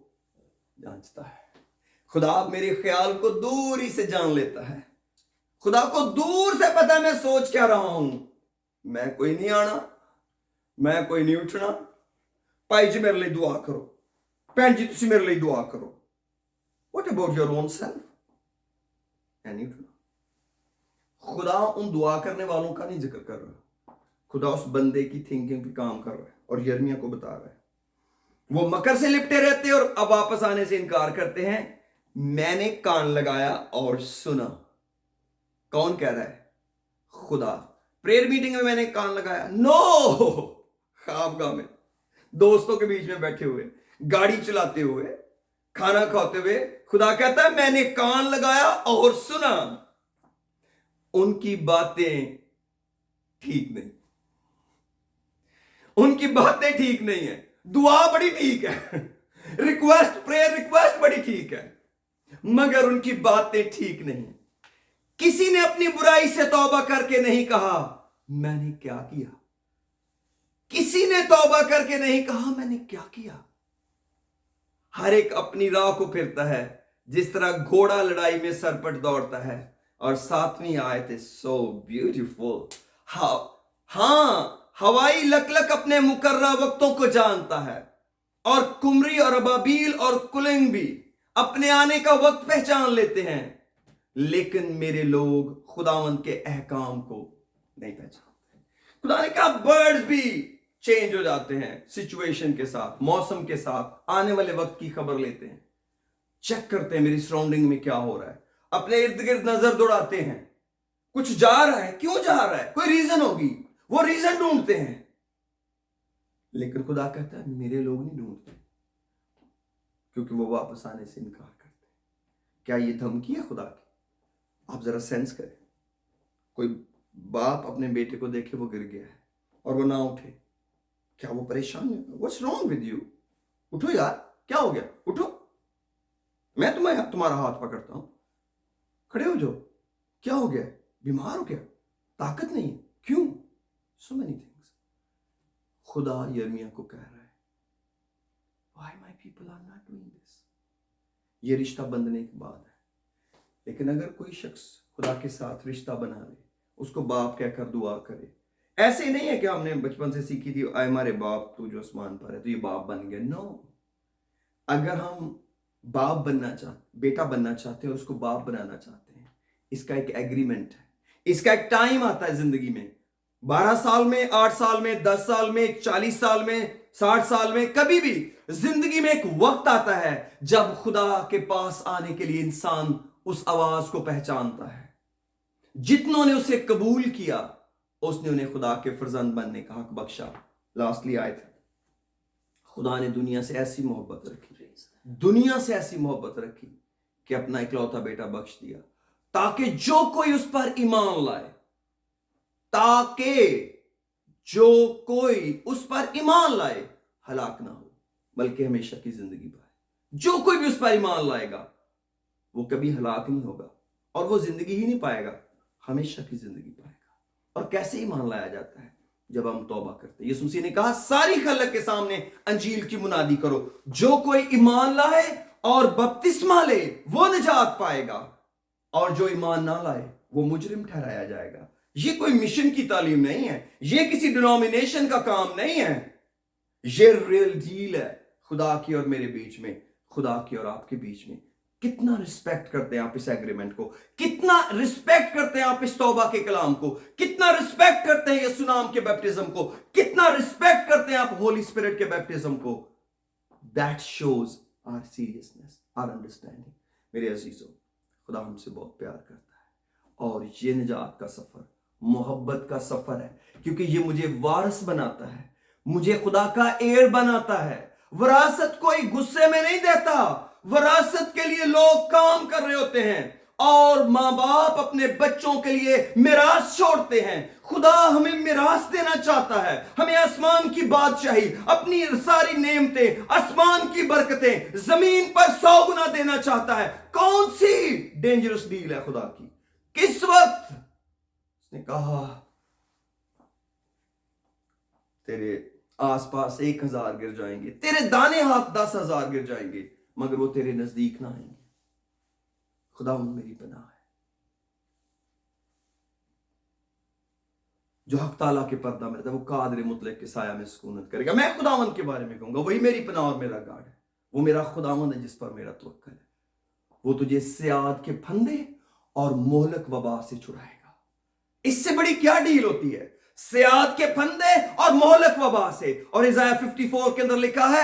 جانچتا ہے. خدا میرے خیال کو دور ہی سے جان لیتا ہے. خدا کو دور سے پتا میں سوچ کیا رہا ہوں. میں کوئی نہیں آنا, میں کوئی نہیں اٹھنا. بھائی جی میرے لیے دعا کرو, بہن جی تسی میرے لیے دعا کرو. What about your own self? نہیں اٹھنا. خدا ان دعا کرنے والوں کا نہیں ذکر کر رہا, خدا اس بندے کی تھنکنگ پہ کام کر رہا ہے اور یرمیہ کو بتا رہا ہے. وہ مکر سے لپٹے رہتے اور اب واپس آنے سے انکار کرتے ہیں. میں نے کان لگایا اور سنا. کون کہہ رہا ہے؟ خدا. پریئر میٹنگ میں نے کان لگایا؟ نو. خوابگاہ میں دوستوں کے بیچ میں بیٹھے ہوئے, گاڑی چلاتے ہوئے, کھانا کھاتے ہوئے خدا کہتا ہے میں نے کان لگایا اور سنا. ان کی باتیں ٹھیک نہیں, ان کی باتیں ٹھیک نہیں ہیں. دعا بڑی ٹھیک ہے, ریکویسٹ, پریئر ریکویسٹ بڑی ٹھیک ہے, مگر ان کی باتیں ٹھیک نہیں. کسی نے اپنی برائی سے توبہ کر کے نہیں کہا میں نے کیا کیا. کسی نے توبہ کر کے نہیں کہا میں نے کیا کیا. ہر ایک اپنی راہ کو پھرتا ہے, جس طرح گھوڑا لڑائی میں سرپٹ دوڑتا ہے. اور 7ویں آیت ہے سو بیوٹیفل. ہاں, ہوائی لک اپنے مقررہ وقتوں کو جانتا ہے, اور کمری اور ابابیل اور کلنگ بھی اپنے آنے کا وقت پہچان لیتے ہیں. لیکن میرے لوگ خداوند کے احکام کو نہیں پہچانتے. خدا نے کہا برڈز بھی چینج ہو جاتے ہیں سچویشن کے ساتھ, موسم کے ساتھ, آنے والے وقت کی خبر لیتے ہیں, چیک کرتے ہیں میری سراؤنڈنگ میں کیا ہو رہا ہے, اپنے ارد گرد نظر دوڑاتے ہیں, کچھ جا رہا ہے, کیوں جا رہا ہے, کوئی ریزن ہوگی, وہ ریزن ڈھونڈتے ہیں. لیکن خدا کہتا ہے میرے لوگ نہیں ڈھونڈتے, کیونکہ وہ واپس آنے سے انکار کرتے ہیں. کیا یہ دھمکی ہے خدا کی؟ آپ ذرا سینس کریں. کوئی باپ اپنے بیٹے کو دیکھے وہ گر گیا ہے اور وہ نہ اٹھے, کیا وہ پریشان ہے؟ What's wrong with you? اٹھو یار, کیا ہو گیا, اٹھو, میں تمہارا ہاتھ پکڑتا ہوں, کھڑے ہو جاؤ, کیا ہو گیا, بیمار ہو گیا, طاقت نہیں ہے, کیوں؟ So many things. خدا یرمیا کو کہہ رہا ہے why my people are not doing this. یہ رشتہ بندھنے کی بات ہے. لیکن اگر کوئی شخص خدا کے ساتھ رشتہ بنا لے, اس کو باپ کہہ کر دعا کرے, ایسے نہیں ہے کہ ہم نے بچپن سے سیکھی تھی اے ہمارے باپ تو جو آسمان پر ہے تو یہ باپ بن گیا. نو, اگر ہم باپ بننا چاہتے, بیٹا بننا چاہتے ہیں اور اس کو باپ بنانا چاہتے ہیں, اس کا ایک ایگریمنٹ ہے, اس کا ایک ٹائم آتا ہے زندگی میں. 12 سال میں, 8 سال میں, 10 سال میں, 40 سال میں, 60 سال میں, کبھی بھی زندگی میں ایک وقت آتا ہے جب خدا کے پاس آنے کے لیے انسان اس آواز کو پہچانتا ہے. جتنوں نے اسے قبول کیا اس نے انہیں خدا کے فرزند بننے کا حق بخشا. لاسٹلی آئے تھے, خدا نے دنیا سے ایسی محبت رکھی, دنیا سے ایسی محبت رکھی کہ اپنا اکلوتا بیٹا بخش دیا, تاکہ جو کوئی اس پر ایمان لائے, تاکہ جو کوئی اس پر ایمان لائے ہلاک نہ ہو بلکہ ہمیشہ کی زندگی پائے. جو کوئی بھی اس پر ایمان لائے گا وہ کبھی ہلاک نہیں ہوگا, اور وہ زندگی ہی نہیں پائے گا, ہمیشہ کی زندگی پائے گا. اور کیسے ایمان لایا جاتا ہے؟ جب ہم توبہ کرتے ہیں. یسوع مسیح نے کہا ساری خلق کے سامنے انجیل کی منادی کرو, جو کوئی ایمان لائے اور بپتسمہ لے وہ نجات پائے گا, اور جو ایمان نہ لائے وہ مجرم ٹھہرایا جائے گا. یہ کوئی مشن کی تعلیم نہیں ہے, یہ کسی ڈینومینیشن کا کام نہیں ہے, یہ ریل ڈیل ہے خدا کی اور میرے بیچ میں, خدا کی اور آپ کے بیچ میں. کتنا رسپیکٹ کرتے ہیں آپ اس ایگریمنٹ کو, کتنا رسپیکٹ کرتے ہیں آپ اس توبہ کے کلام کو, کتنا رسپیکٹ کرتے ہیں یسوع نام کے بیپٹزم کو, کتنا رسپیکٹ کرتے ہیں آپ ہولی اسپرٹ کے بیپٹزم کو. That shows our seriousness, our understanding. میرے عزیزوں, خدا ہم سے بہت پیار کرتا ہے, اور یہ نجات کا سفر محبت کا سفر ہے, کیونکہ یہ مجھے وارث بناتا ہے, مجھے خدا کا ایئر بناتا ہے. وراثت کوئی غصے میں نہیں دیتا, وراثت کے لیے لوگ کام کر رہے ہوتے ہیں, اور ماں باپ اپنے بچوں کے لیے میراث چھوڑتے ہیں. خدا ہمیں میراث دینا چاہتا ہے, ہمیں آسمان کی بادشاہی, اپنی ساری نعمتیں, آسمان کی برکتیں زمین پر 100 گنا دینا چاہتا ہے. کون سی ڈینجرس ڈیل ہے خدا کی؟ کس وقت اس نے کہا تیرے آس پاس 1000 گر جائیں گے, تیرے دانے ہاتھ 10,000 گر جائیں گے, مگر وہ تیرے نزدیک نہ آئیں گے. خدا میری پناہ ہے. جو حق تعالیٰ کے پردہ میں رہتا ہے وہ قادر مطلق کے سایہ میں سکونت کرے گا. میں خداوند کے بارے میں کہوں گا, وہی میری پناہ اور میرا گارڈ ہے. وہ میرا خداوند ہے جس پر میرا توکل ہے. وہ تجھے سیاد کے پھندے اور مہلک وبا سے چھڑائے گا. اس سے بڑی کیا ڈیل ہوتی ہے؟ سیاد کے پھندے اور مہلک وبا سے. اور ائزایا 54 کے اندر لکھا ہے